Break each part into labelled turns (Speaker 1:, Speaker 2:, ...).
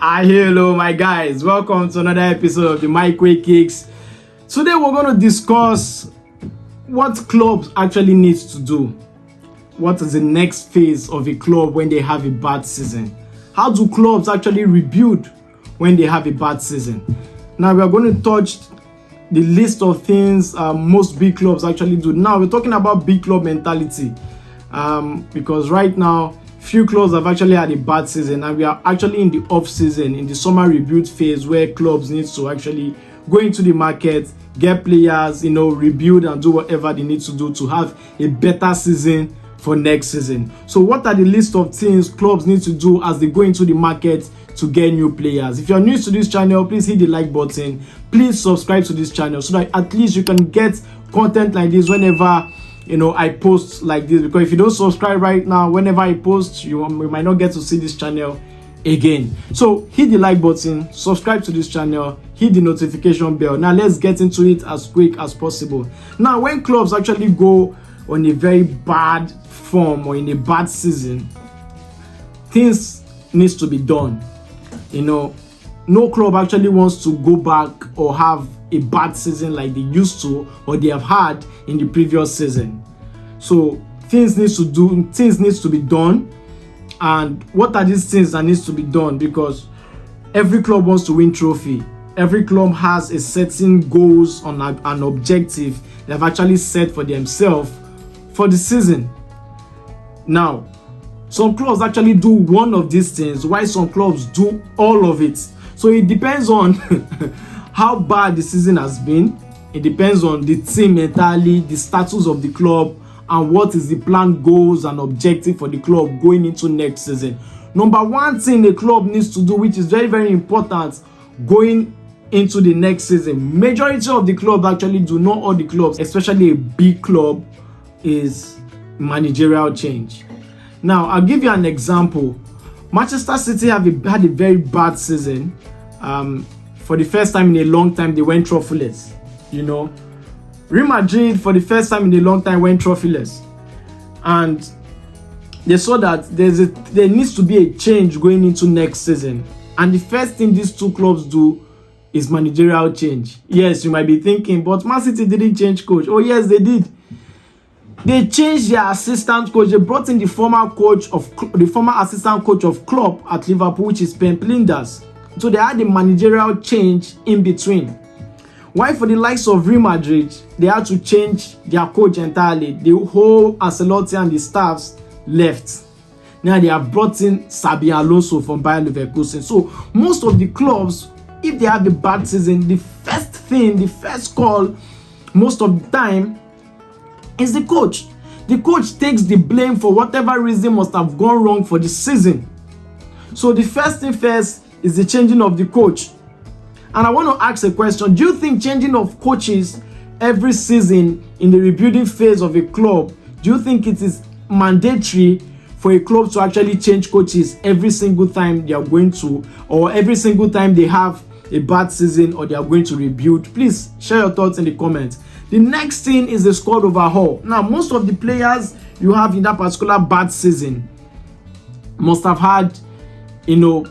Speaker 1: Hello my guys, welcome to another episode of the Microwave Kicks. Today we're going to discuss what clubs actually need to do. What is the next phase of a club when they have a bad season? How do clubs actually rebuild when they have a bad season? Now we are going to touch the list of things most big clubs actually do. Now we're talking about big club mentality because right now few clubs have actually had a bad season, and we are actually in the off season, in the summer rebuild phase, where clubs need to actually go into the market, get players, rebuild and do whatever they need to do to have a better season for next season. So what are the list of things clubs need to do as they go into the market to get new players? If you're new to this channel, please hit the like button. Please subscribe to this channel so that at least you can get content like this whenever I post like this, because if you don't subscribe right now, whenever I post, you might not get to see this channel again. So hit the like button, subscribe to this channel, hit the notification bell. Now let's get into it as quick as possible. Now when clubs actually go on a very bad form or in a bad season, things needs to be done. No club actually wants to go back or have a bad season like they used to or they have had in the previous season. So things needs to be done. And what are these things that needs to be done? Because every club wants to win trophy. Every club has a certain goals on an objective they've actually set for themselves for the season. Now, some clubs actually do one of these things, while some clubs do all of it. So it depends on how bad the season has been. It depends on the team entirely, the status of the club, and what is the planned goals and objective for the club going into next season. Number one thing the club needs to do, which is very, very important going into the next season, majority of the clubs actually do, not all the clubs, especially a big club, is managerial change. Now, I'll give you an example. Manchester City had a very bad season. For the first time in a long time, they went trophyless. Real Madrid, for the first time in a long time, went trophyless. And they saw that there needs to be a change going into next season. And the first thing these two clubs do is managerial change. Yes, you might be thinking, but Man City didn't change coach. Oh, yes, they did. They changed their assistant coach. They brought in the former assistant coach of Klopp at Liverpool, which is Pep Linders. So they had a managerial change in between. While for the likes of Real Madrid, they had to change their coach entirely. The whole Ancelotti and the staffs left. Now they have brought in Xabi Alonso from Bayer Leverkusen. So most of the clubs, if they have a bad season, the first call, most of the time, is the coach. The coach takes the blame for whatever reason must have gone wrong for the season. So the first thing first is the changing of the coach. And I want to ask a question. Do you think changing of coaches every season in the rebuilding phase of a club, do you think it is mandatory for a club to actually change coaches every single time they are going to, or every single time they have a bad season or they are going to rebuild? Please share your thoughts in the comments. The next thing is the squad overhaul. Now, most of the players you have in that particular bad season must have had,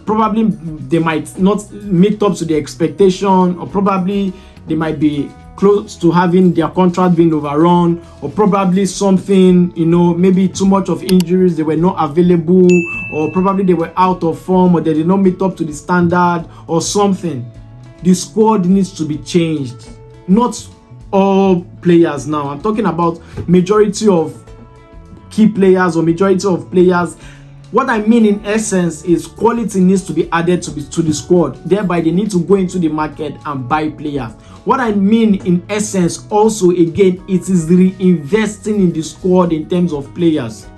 Speaker 1: probably they might not meet up to the expectation, or probably they might be close to having their contract being overrun, or probably something, maybe too much of injuries, they were not available, or probably they were out of form, or they did not meet up to the standard or something. The squad needs to be changed. Not all players now. I'm talking about majority of key players or majority of players. What I mean in essence is quality needs to be added to the squad. Thereby, they need to go into the market and buy players. What I mean in essence also, again, it is reinvesting in the squad in terms of players.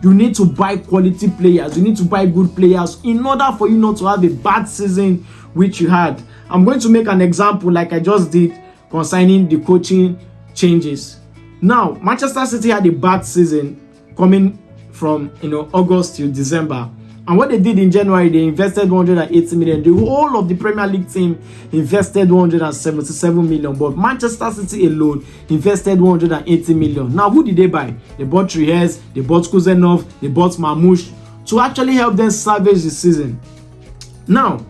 Speaker 1: You need to buy quality players. You need to buy good players in order for you not to have a bad season which you had. I'm going to make an example like I just did concerning the coaching changes. Now, Manchester City had a bad season coming from August to December, and what they did in January, they invested 180 million. The whole of the Premier League team invested 177 million, but Manchester City alone invested 180 million. Now, who did they buy? They bought Triez, they bought Kuzenov, they bought Mamouche to actually help them salvage the season. Now,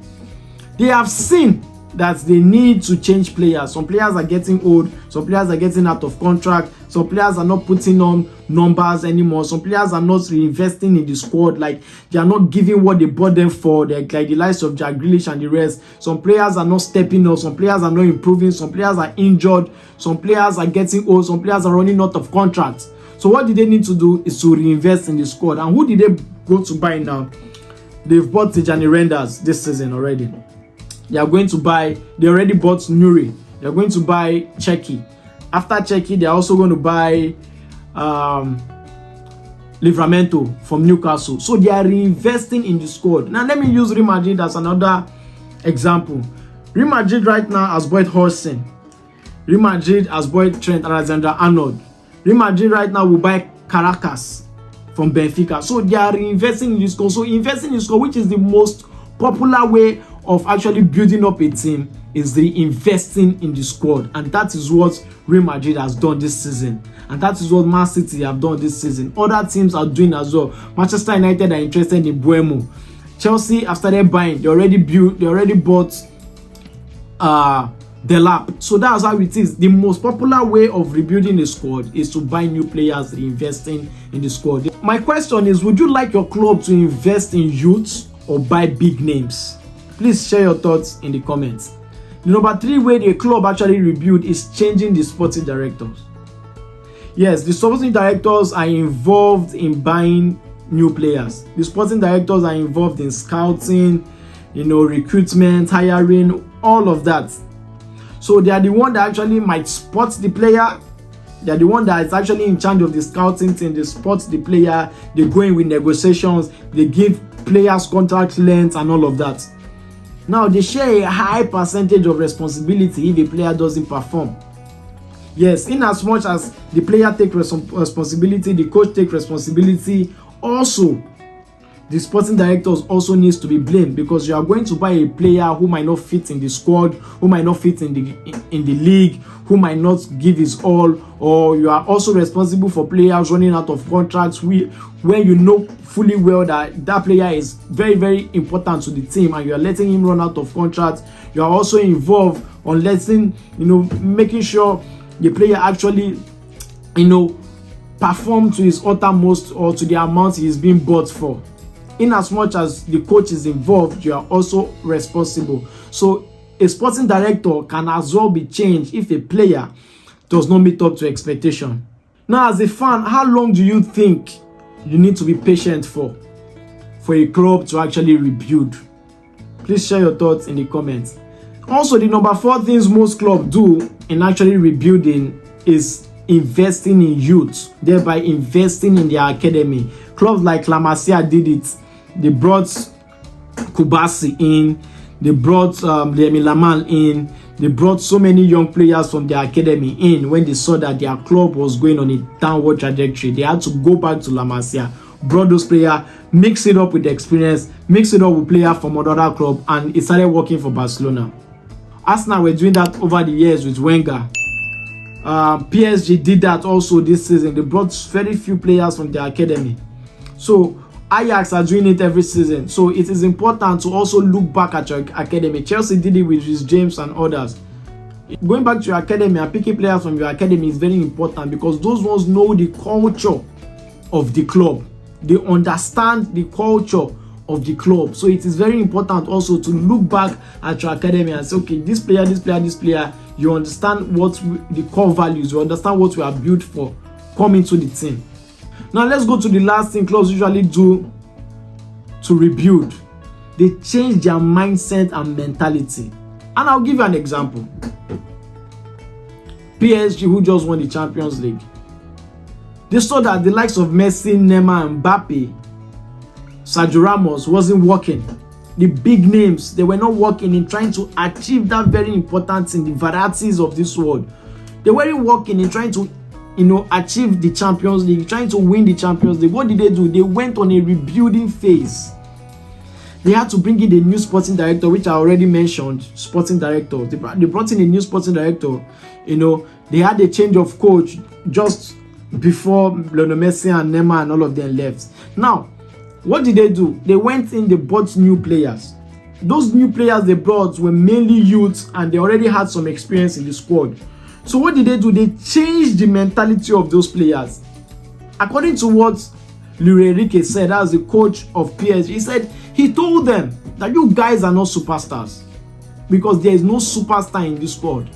Speaker 1: they have seen that they need to change players. Some players are getting old, some players are getting out of contract, some players are not putting on numbers anymore, some players are not reinvesting in the squad, like they are not giving what they bought them for, like the likes of Jack Grealish and the rest. Some players are not stepping up, some players are not improving, some players are injured, some players are getting old, some players are running out of contract. So what did they need to do is to reinvest in the squad. And who did they go to buy now? They've bought Tijani Renders this season already. They are going to buy, they already bought Nuri. They're going to buy Cheki. After Cheki, they're also going to buy Livramento from Newcastle. So they are reinvesting in the squad. Now let me use Real Madrid as another example. Real Madrid right now has bought Hodgson. Real Madrid has bought Trent Alexander-Arnold. Real Madrid right now will buy Caracas from Benfica. So they are reinvesting in the squad. So investing in the squad, which is the most popular way of actually building up a team, is reinvesting in the squad. And that is what Real Madrid has done this season. And that is what Man City have done this season. Other teams are doing as well. Manchester United are interested in Buemo. Chelsea have started buying. They already bought Delap. So that's how it is. The most popular way of rebuilding a squad is to buy new players, reinvesting in the squad. My question is, would you like your club to invest in youth or buy big names? Please share your thoughts in the comments. The number 3 way the club actually rebuild is changing the sporting directors. Yes, the sporting directors are involved in buying new players. The sporting directors are involved in scouting, recruitment, hiring, all of that. So they are the one that actually might spot the player. They are the one that is actually in charge of the scouting team. They spot the player, they go in with negotiations, they give players contract length and all of that. Now, they share a high percentage of responsibility if a player doesn't perform. Yes, in as much as the player takes responsibility, the coach takes responsibility, also, the sporting directors also needs to be blamed, because you are going to buy a player who might not fit in the squad, who might not fit in the league, who might not give his all, or you are also responsible for players running out of contracts where you know fully well that that player is very, very important to the team, and you are letting him run out of contracts. You are also involved on making sure the player actually, perform to his uttermost or to the amount he is being bought for. In as much as the coach is involved, you are also responsible. So a sporting director can as well be changed if a player does not meet up to expectation. Now, as a fan, how long do you think you need to be patient for a club to actually rebuild? Please share your thoughts in the comments. Also, the number 4 things most clubs do in actually rebuilding is investing in youth, thereby investing in their academy. Clubs like La Masia did it. They brought Kubasi in, they brought Lemmy Lamal in, they brought so many young players from their academy in. When they saw that their club was going on a downward trajectory, they had to go back to La Masia, brought those players, mix it up with the experience, mix it up with players from another club, and it started working for Barcelona. Arsenal were doing that over the years with Wenger. PSG did that also this season. They brought very few players from their academy. So Ajax are doing it every season. So it is important to also look back at your academy. Chelsea did it with Reece James and others. Going back to your academy and picking players from your academy is very important, because those ones know the culture of the club. They understand the culture of the club. So it is very important also to look back at your academy and say, okay, this player, you understand what the core values, you understand what we are built for, come into the team. Now let's go to the last thing clubs usually do to rebuild. They change their mindset and mentality. And I'll give you an example. PSG, who just won the Champions League, they saw that the likes of Messi, Neymar, and Mbappe, Sergio Ramos wasn't working. The big names, they were not working in trying to achieve that very important thing, the varieties of this world. They weren't working in trying to achieve the Champions League, trying to win the Champions League. What did they do? They went on a rebuilding phase. They had to bring in a new sporting director, which I already mentioned, sporting director. They brought in a new sporting director. They had a change of coach just before Lionel Messi and Neymar and all of them left. Now, what did they do? They went in, they bought new players. those new players they brought were mainly youths, and they already had some experience in the squad. So what did they do? They changed the mentality of those players. According to what Luis Enrique said, as the coach of PSG, he said he told them that you guys are not superstars, because there is no superstar in this squad.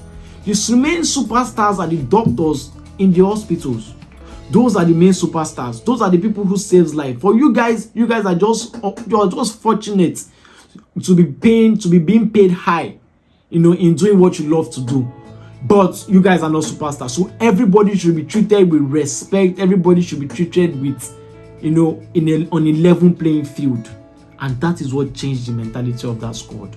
Speaker 1: The main superstars are the doctors in the hospitals. Those are the main superstars. Those are the people who saves life. For you guys are just fortunate to be being paid high, in doing what you love to do. But you guys are not superstars. So everybody should be treated with respect. Everybody should be treated with, on a level playing field. And that is what changed the mentality of that squad.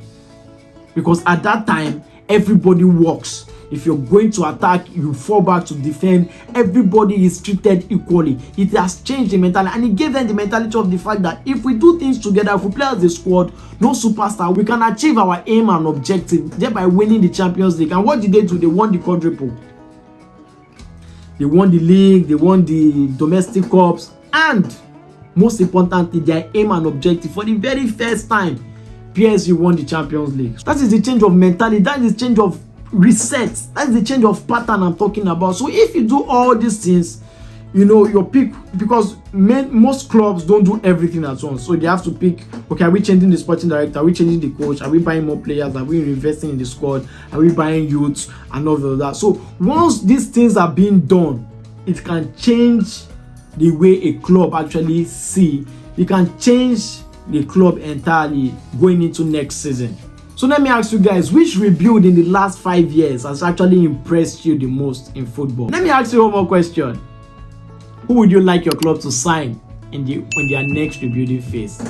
Speaker 1: Because at that time, everybody works. If you're going to attack, you fall back to defend. Everybody is treated equally. It has changed the mentality, and it gave them the mentality of the fact that if we do things together, if we play as a squad, no superstar, we can achieve our aim and objective, thereby winning the Champions League. And what did they do? They won the quadruple. They won the league, they won the domestic cups, and most importantly, their aim and objective, for the very first time, PSG won the Champions League. That is the change of mentality. That is the change of reset. That's the change of pattern I'm talking about. So if you do all these things, your pick, because most clubs don't do everything at once. So they have to pick, okay, are we changing the sporting director? Are we changing the coach? Are we buying more players? Are we investing in the squad? Are we buying youths and all of that? So once these things are being done, it can change the way a club actually see. It can change the club entirely going into next season. So let me ask you guys, which rebuild in the last 5 years has actually impressed you the most in football? Let me ask you one more question. Who would you like your club to sign in their next rebuilding phase?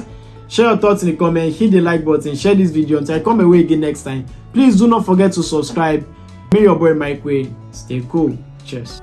Speaker 1: Share your thoughts in the comments, hit the like button, share this video. Until I come away again next time, please do not forget to subscribe. May your boy Mike Way stay cool. Cheers.